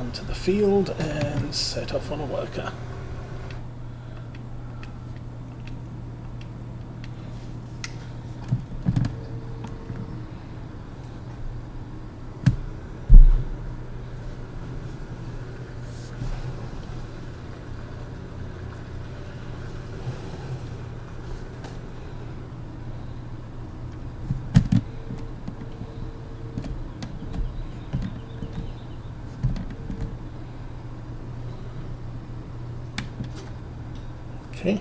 onto the field and set off on a worker. Okay,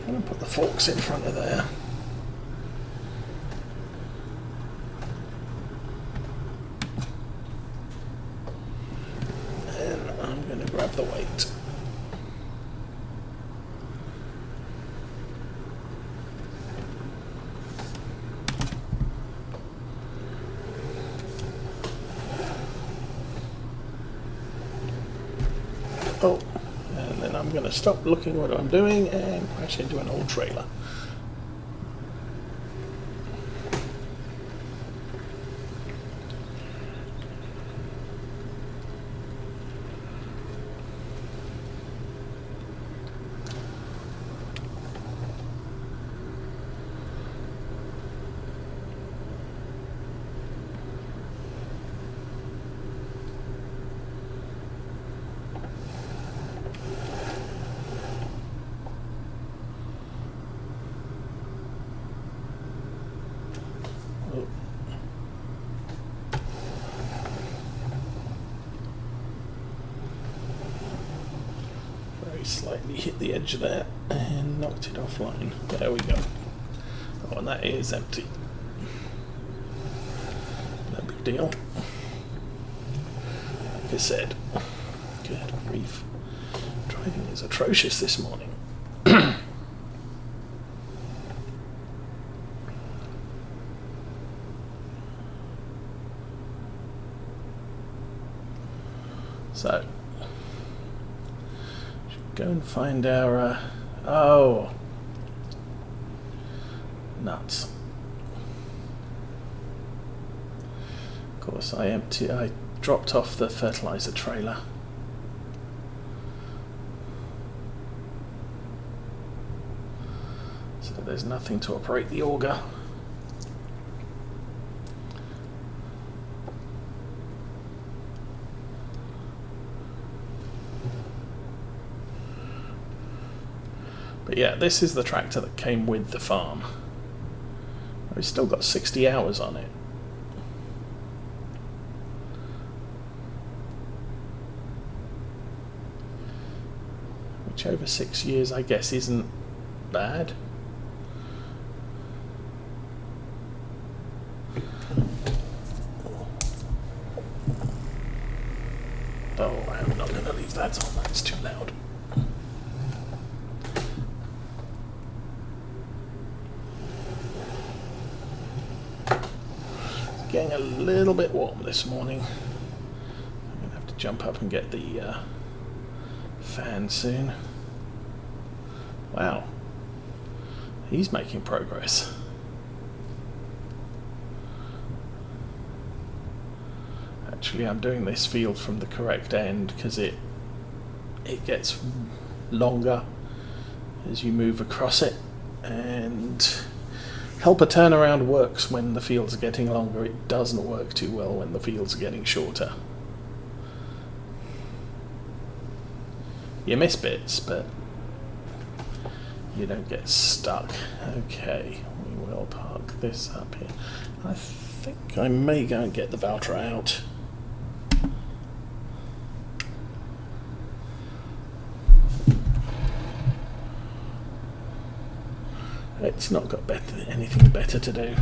I'm going to put the forks in front of there. And I'm going to grab the weight. Oh. And then I'm going to stop looking what I'm doing and crash into an old trailer. Slightly hit the edge there and knocked it offline. There we go. Oh, and that is empty. No big deal. Like I said, good grief. Driving is atrocious this morning. So, go and find our, oh, nuts. Of course, I dropped off the fertilizer trailer. So there's nothing to operate the auger. But yeah, this is the tractor that came with the farm. We've still got 60 hours on it. Which over 6 years, I guess, isn't bad. Oh, I'm not going to leave that on, that's too loud. Getting a little bit warm this morning. I'm going to have to jump up and get the fan soon. Wow, he's making progress. Actually, I'm doing this field from the correct end because it gets longer as you move across it, and helper turnaround works when the fields are getting longer. It doesn't work too well when the fields are getting shorter. You miss bits, but you don't get stuck. Okay, we will park this up here. I think I may go and get the Valtra out. It's not got anything better to do.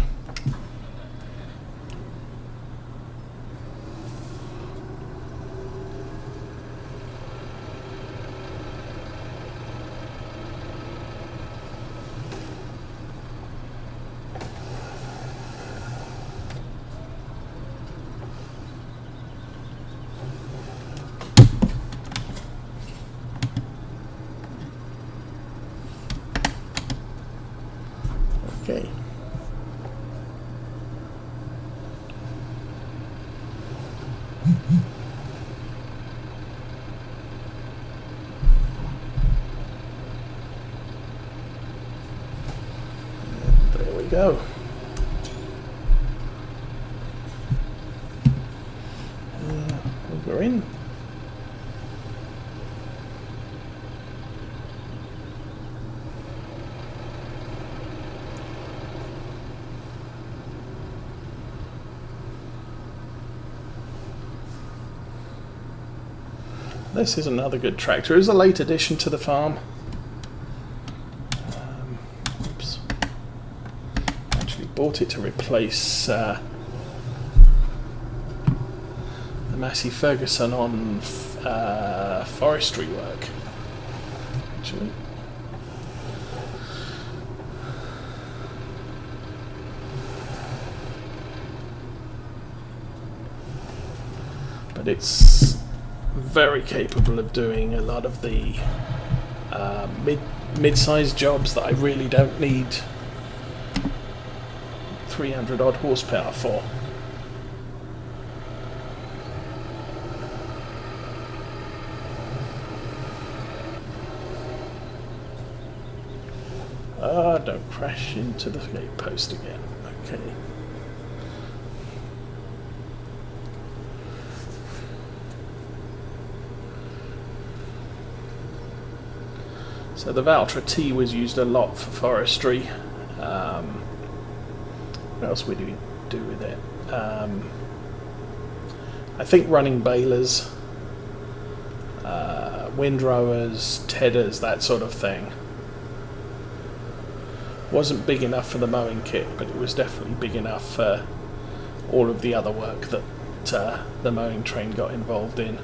Okay. There we go. We're in. This is another good tractor. It was a late addition to the farm. Oops. Actually bought it to replace the Massey Ferguson on forestry work. Actually. But it's very capable of doing a lot of the mid-sized jobs that I really don't need 300 odd horsepower for. Don't crash into the gate post again. Okay. So the Valtra T was used a lot for forestry. What else would we do with it? I think running balers, windrowers, tedders, that sort of thing. Wasn't big enough for the mowing kit, but it was definitely big enough for all of the other work that the mowing train got involved in.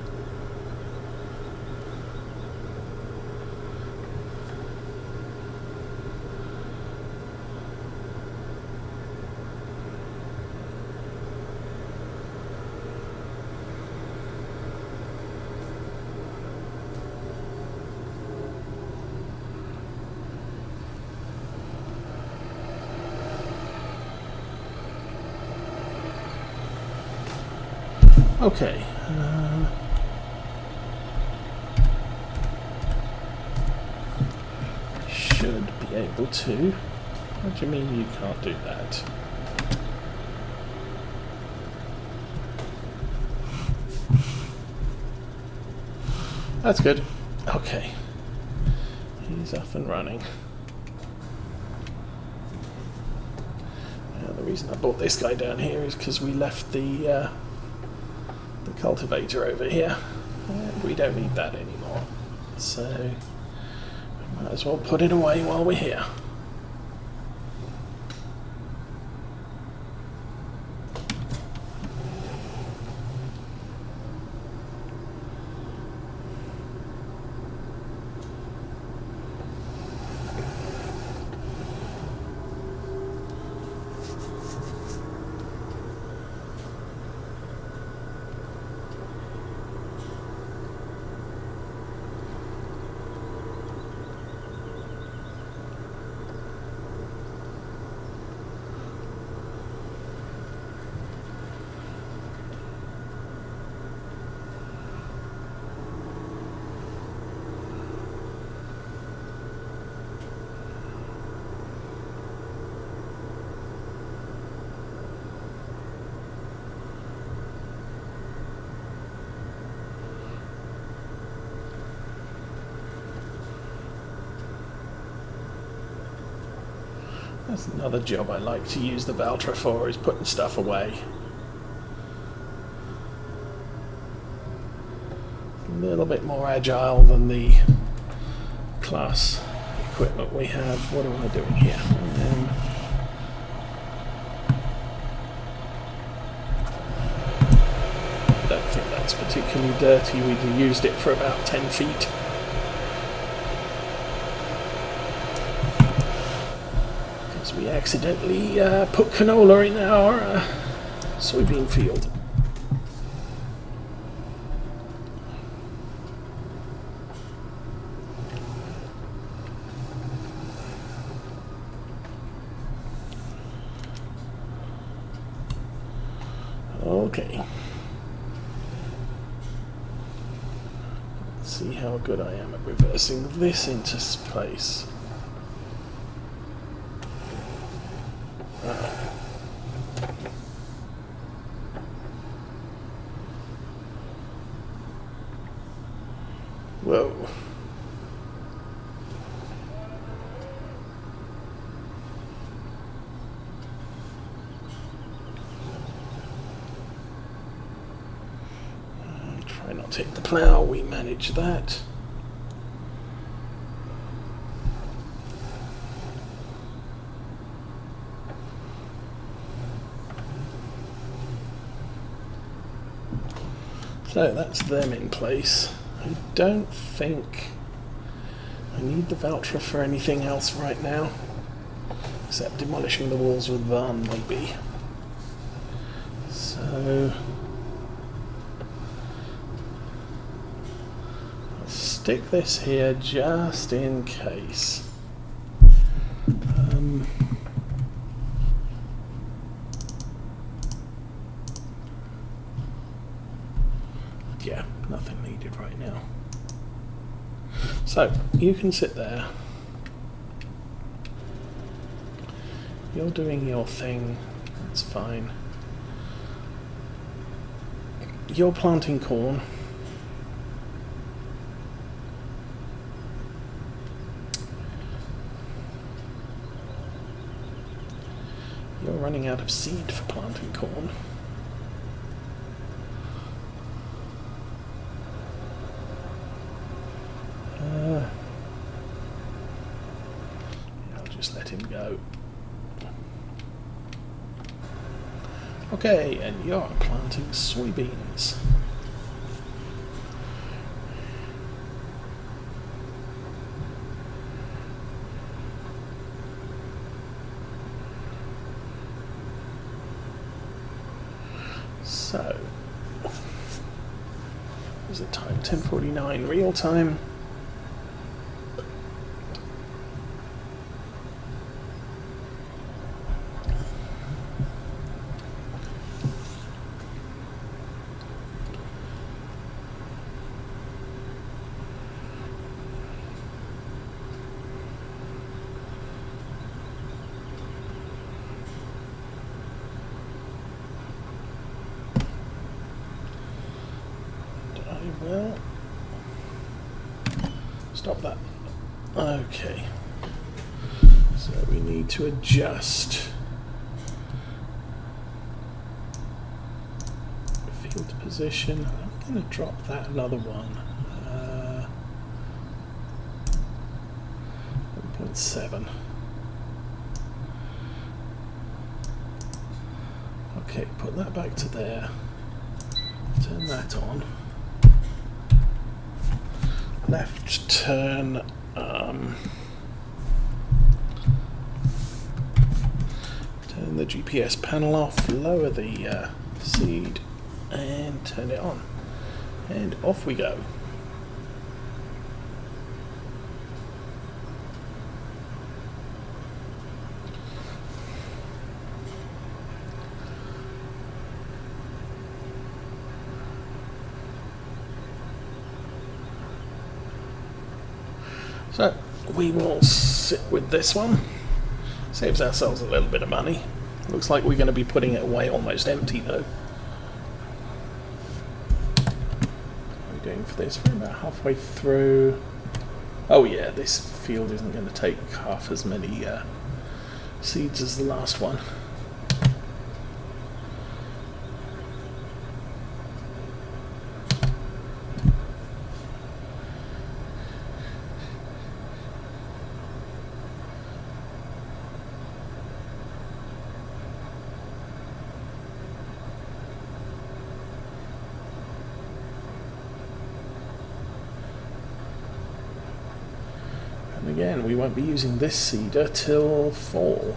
Okay. Should be able to. What do you mean you can't do that? That's good. Okay. He's up and running. The reason I brought this guy down here is because we left the cultivator over here, and we don't need that anymore, so we might as well put it away while we're here. That's another job I like to use the Valtra for, is putting stuff away. A little bit more agile than the class equipment we have. What am I doing here? I don't think that's particularly dirty. We used it for about 10 feet. We accidentally put canola in our soybean field. Okay. See how good I am at reversing this into place. Whoa. Try not to hit the plough, we manage that. So that's them in place. I don't think I need the voucher for anything else right now, except demolishing the walls with Varn maybe. So I'll stick this here just in case. Yeah, nothing needed right now. So, you can sit there. You're doing your thing, that's fine. You're planting corn. You're running out of seed for planting corn. I'll just let him go. Okay, and you're planting soybeans. So, is it time? 10:49 real time. Well, stop that. Okay, so we need to adjust field position. I'm going to drop that another one. 1.7. Okay, put that back to there. Turn that on. Left turn, turn the GPS panel off, lower the seed and turn it on, and off we go. So we will sit with this one. Saves ourselves a little bit of money. Looks like we're going to be putting it away almost empty though. What are we doing for this? We're about halfway through. Oh yeah, this field isn't going to take half as many seeds as the last one. Again, we won't be using this seeder till fall.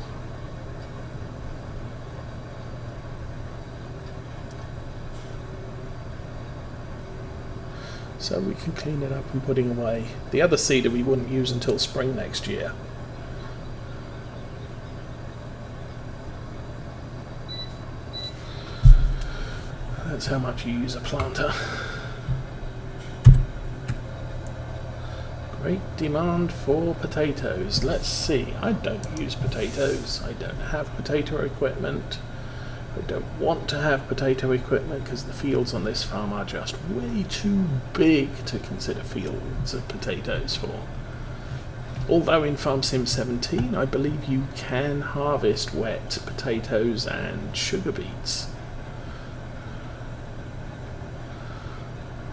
So we can clean it up and put it away. The other seeder we wouldn't use until spring next year. That's how much you use a planter. Great demand for potatoes. Let's see. I don't use potatoes. I don't have potato equipment. I don't want to have potato equipment because the fields on this farm are just way too big to consider fields of potatoes for. Although in Farm Sim 17 I believe you can harvest wet potatoes and sugar beets.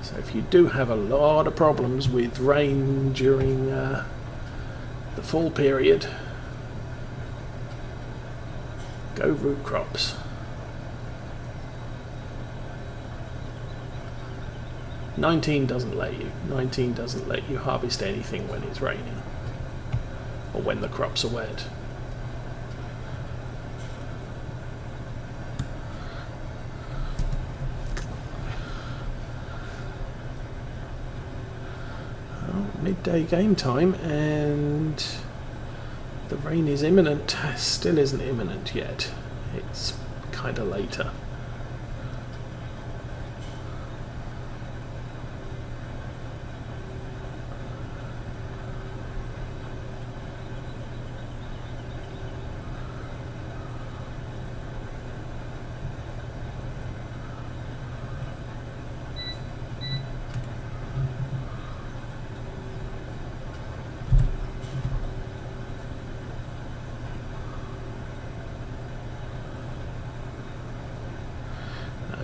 So if you do have a lot of problems with rain during the fall period, go root crops. 19 doesn't let you. 19 doesn't let you harvest anything when it's raining or when the crops are wet. Well, midday game time and the rain is imminent. Still isn't imminent yet. It's kind of later.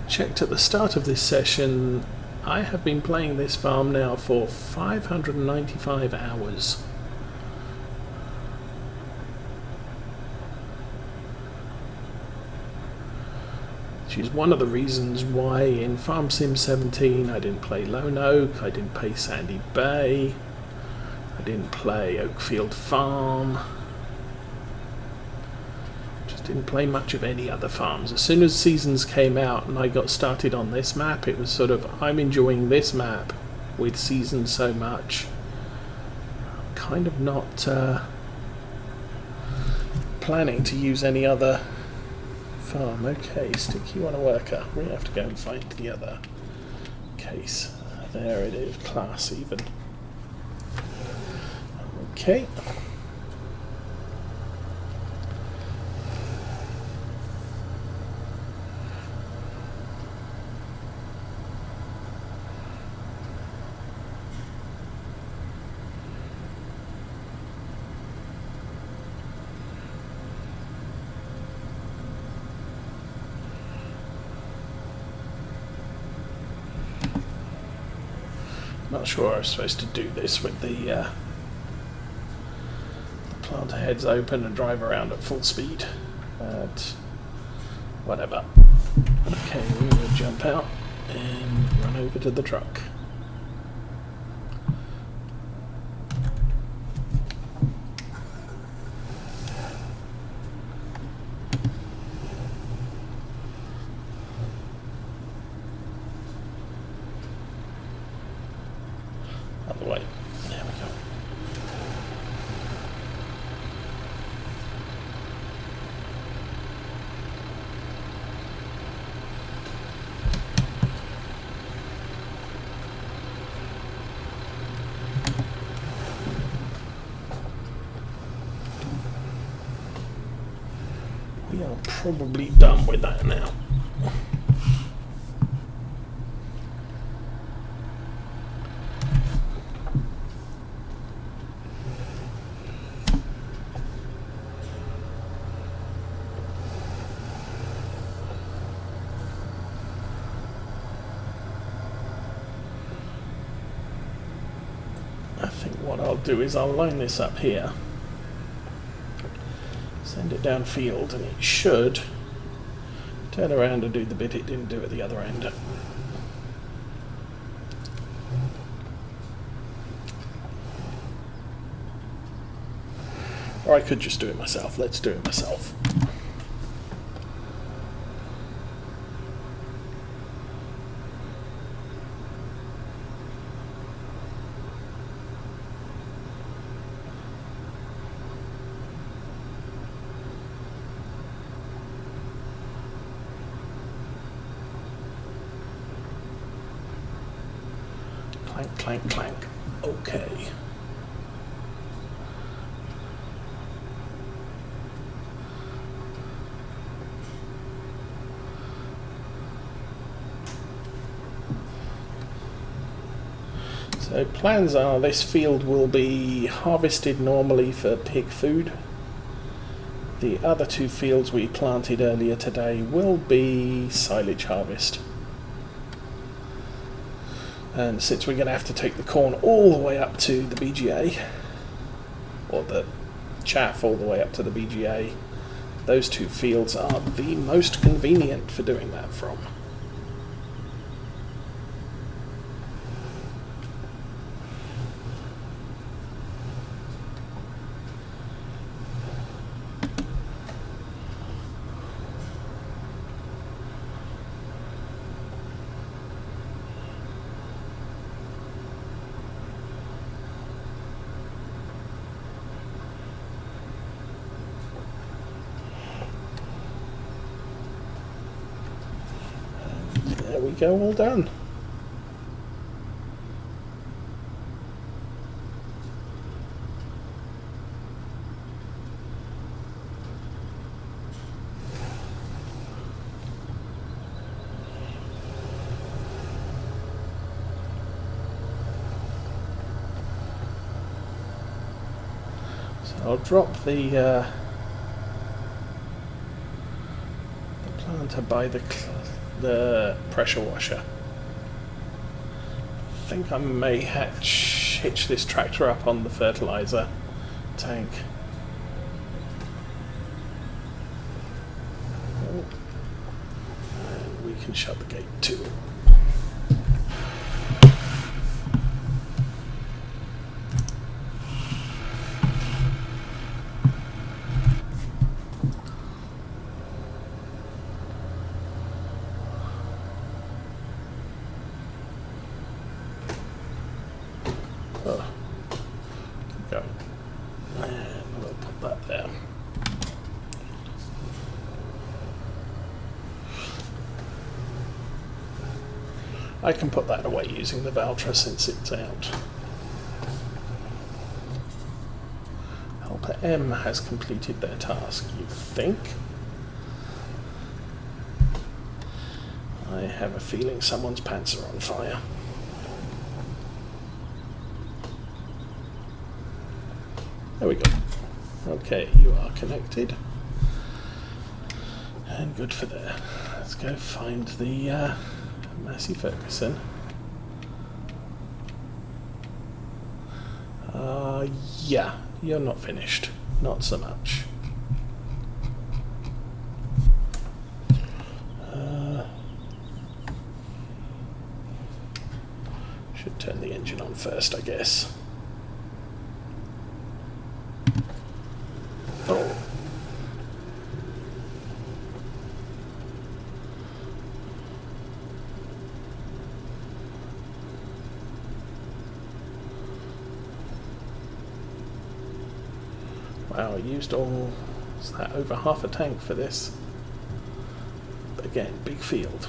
Checked at the start of this session, I have been playing this farm now for 595 hours. Which is one of the reasons why in Farm Sim 17 I didn't play Lone Oak, I didn't play Sandy Bay, I didn't play Oakfield Farm. Didn't play much of any other farms. As soon as Seasons came out and I got started on this map, it was sort of, I'm enjoying this map with Seasons so much. I'm kind of not planning to use any other farm. Okay, stick you on a worker. We have to go and find the other case. There it is, class even. Okay. Not sure I was supposed to do this with the planter heads open and drive around at full speed, but whatever. Okay, we will jump out and run over to the truck. Other way. There we go. We are probably done with that now. I think what I'll do is I'll line this up here, send it downfield, and it should turn around and do the bit it didn't do at the other end. Or I could just do it myself. Let's do it myself. Clank, clank, clank. Okay. So plans are this field will be harvested normally for pig food. The other 2 fields we planted earlier today will be silage harvest. And since we're going to have to take the corn all the way up to the BGA, or the chaff all the way up to the BGA, those 2 fields are the most convenient for doing that from. There we go, all done. So I'll drop the planter by the pressure washer. I think I may hitch this tractor up on the fertilizer tank. And we can shut the gate too. Go. And we'll put that there. I can put that away using the Valtra since it's out. Helper M has completed their task, you think. I have a feeling someone's pants are on fire. There we go. Okay, you are connected. And good for there. Let's go find the Massey Ferguson. Yeah, you're not finished. Not so much. Should turn the engine on first, I guess. Oh. Wow, I used all, is that over half a tank for this? But again, big field.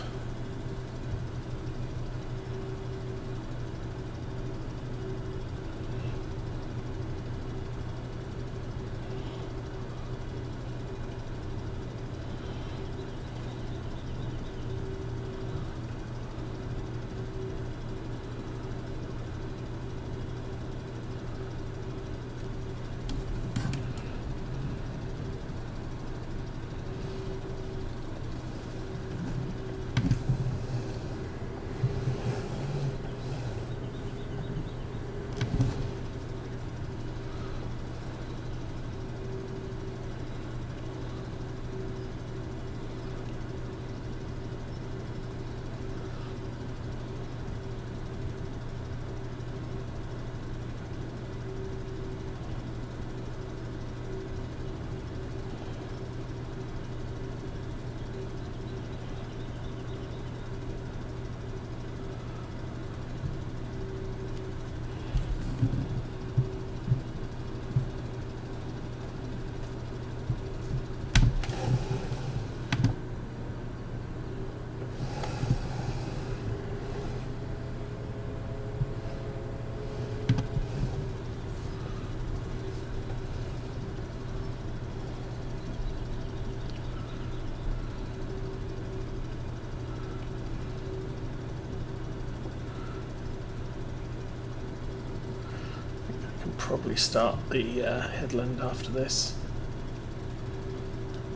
probably start the headland after this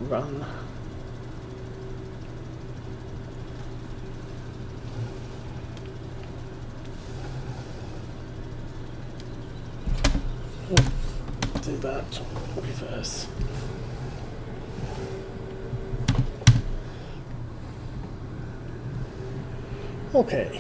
run. Do that, reverse. Okay.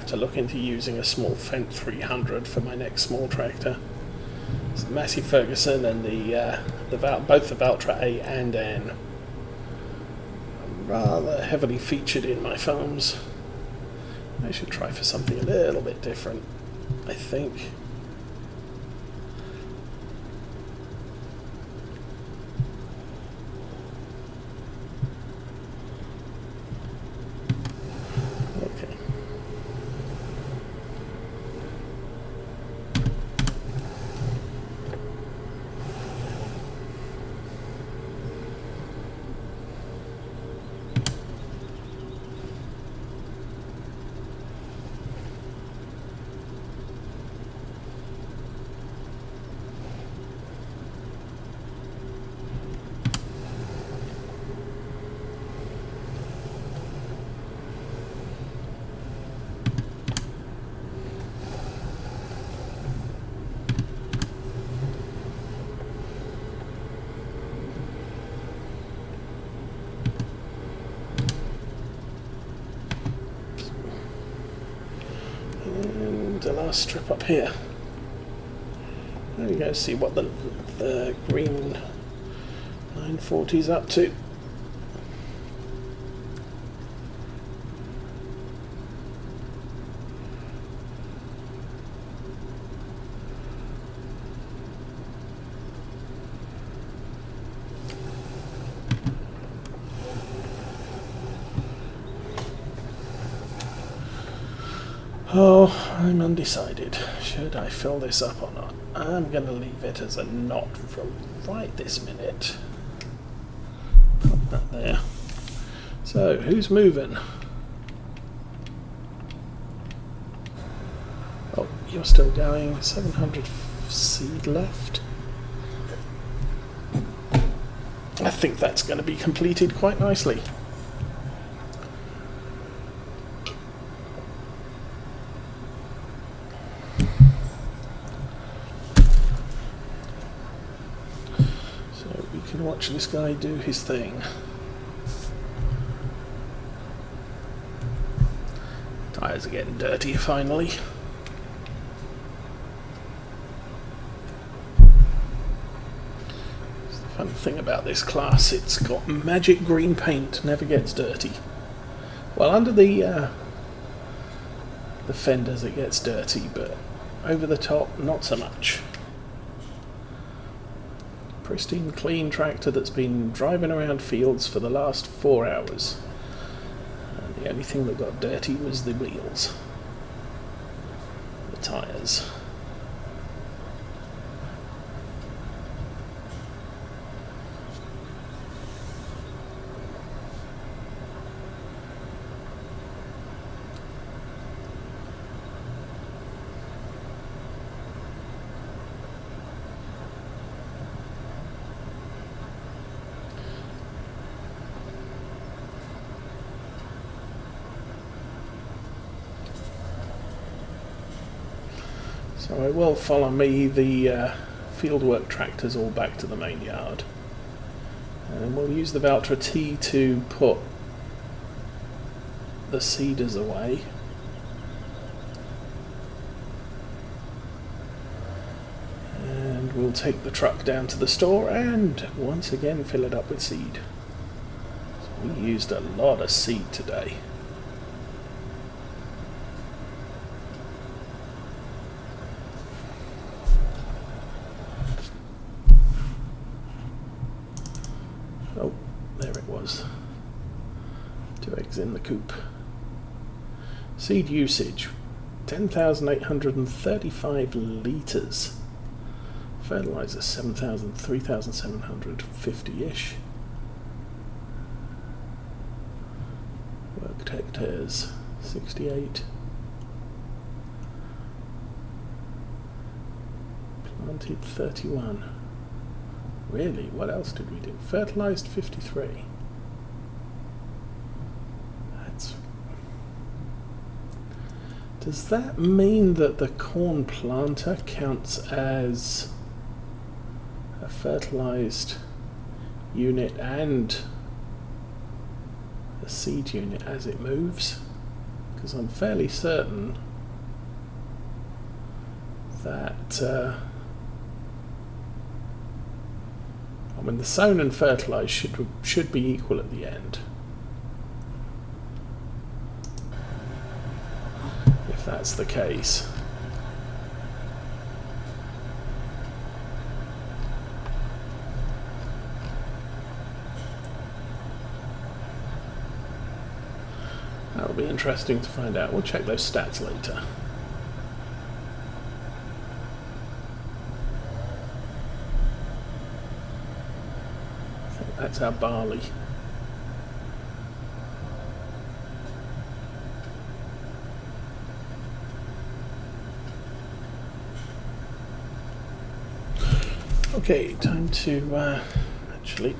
To look into using a small Fendt 300 for my next small tractor. It's the Massey Ferguson and both the Valtra A and N are rather heavily featured in my farms. I should try for something a little bit different, I think. The last strip up here. There we go, see what the green 940 is up to. Oh, I'm undecided. Should I fill this up or not? I'm going to leave it as a knot for right this minute. Put that there. So, who's moving? Oh, you're still going. 700 seed left. I think that's going to be completed quite nicely. Watch this guy do his thing. Tyres are getting dirty finally. It's the fun thing about this class, it's got magic green paint, never gets dirty. Well, under the fenders it gets dirty, but over the top not so much. Pristine, clean tractor that's been driving around fields for the last 4 hours. And the only thing that got dirty was the wheels, the tyres. So I will follow me the fieldwork tractors all back to the main yard, and we'll use the Valtra T to put the seeders away. And we'll take the truck down to the store and once again fill it up with seed. So we used a lot of seed today. Oh, there it was. 2 eggs in the coop. Seed usage, 10,835 litres. Fertiliser, 3,750-ish. Worked hectares, 68. Planted 31. Really? What else did we do? Fertilised 53. Does that mean that the corn planter counts as a fertilised unit and a seed unit as it moves? Because I'm fairly certain that I mean the sown and fertilised should be equal at the end. If that's the case. That'll be interesting to find out. We'll check those stats later. I think that's our barley. Okay, time to actually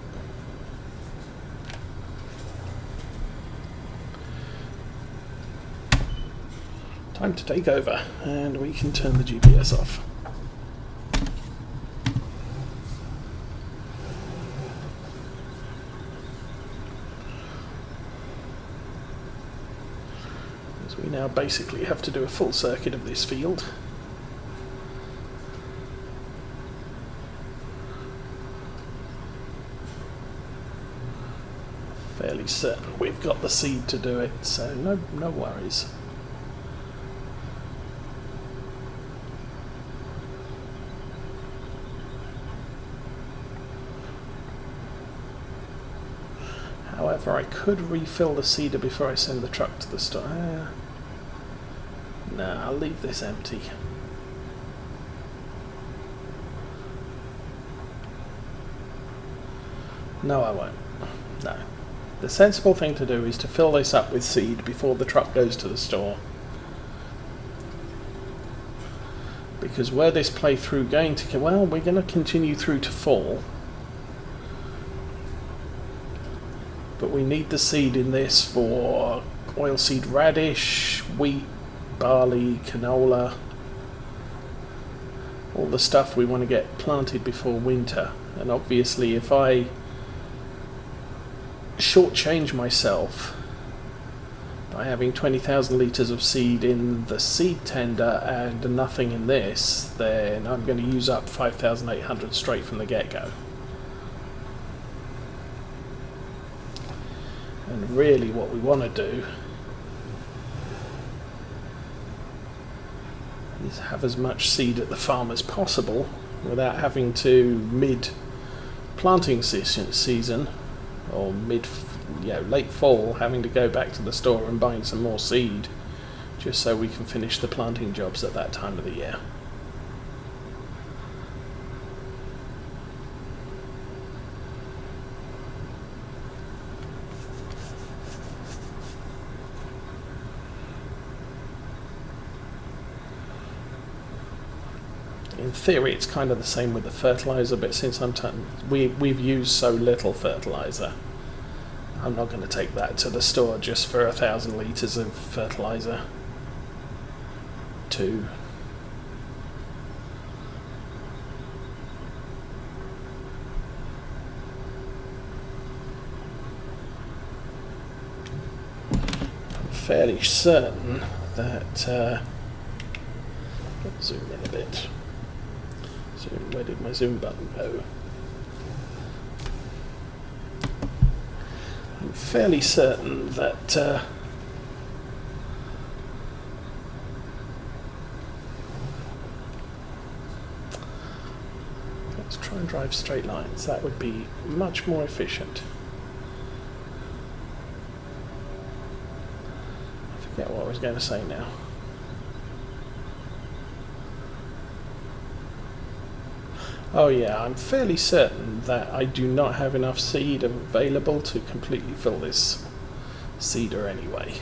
time to take over, and we can turn the GPS off. As we now basically have to do a full circuit of this field. Fairly certain we've got the seed to do it, so no worries. However, I could refill the seeder before I send the truck to the store. No, I'll leave this empty. No, I won't. No. The sensible thing to do is to fill this up with seed before the truck goes to the store. Because where this playthrough going to... well, we're going to continue through to fall. But we need the seed in this for oilseed radish, wheat, barley, canola. All the stuff we want to get planted before winter. And obviously if I shortchange myself by having 20,000 litres of seed in the seed tender and nothing in this, then I'm going to use up 5,800 straight from the get-go. And really what we want to do is have as much seed at the farm as possible without having to mid-planting season or late fall having to go back to the store and buying some more seed just so we can finish the planting jobs at that time of the year. In theory, it's kind of the same with the fertiliser, but since we've used so little fertiliser, I'm not going to take that to the store just for 1,000 litres of fertiliser. fairly certain that let's zoom in a bit. Zoom, where did my zoom button go? I'm fairly certain that let's try and drive straight lines. That would be much more efficient. I forget what I was going to say now. Oh yeah, I'm fairly certain that I do not have enough seed available to completely fill this seeder anyway.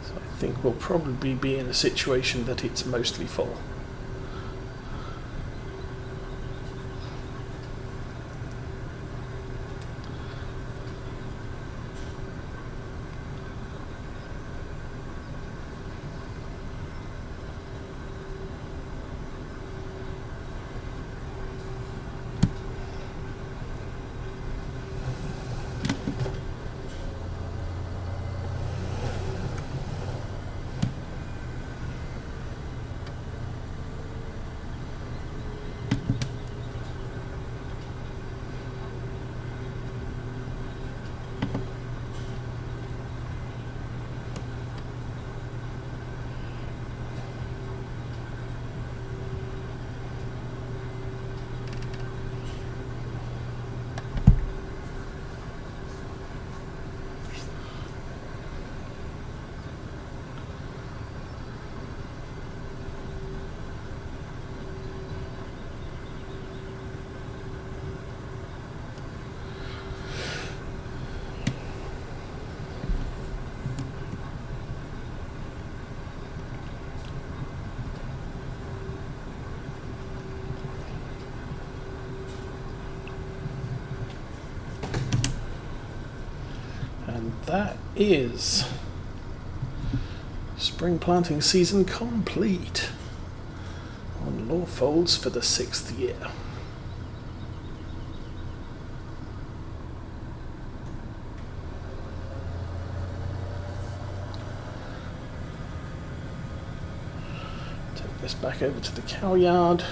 So I think we'll probably be in a situation that it's mostly full. That is spring planting season complete on Lawfolds for the 6th year. Take this back over to the cow yard.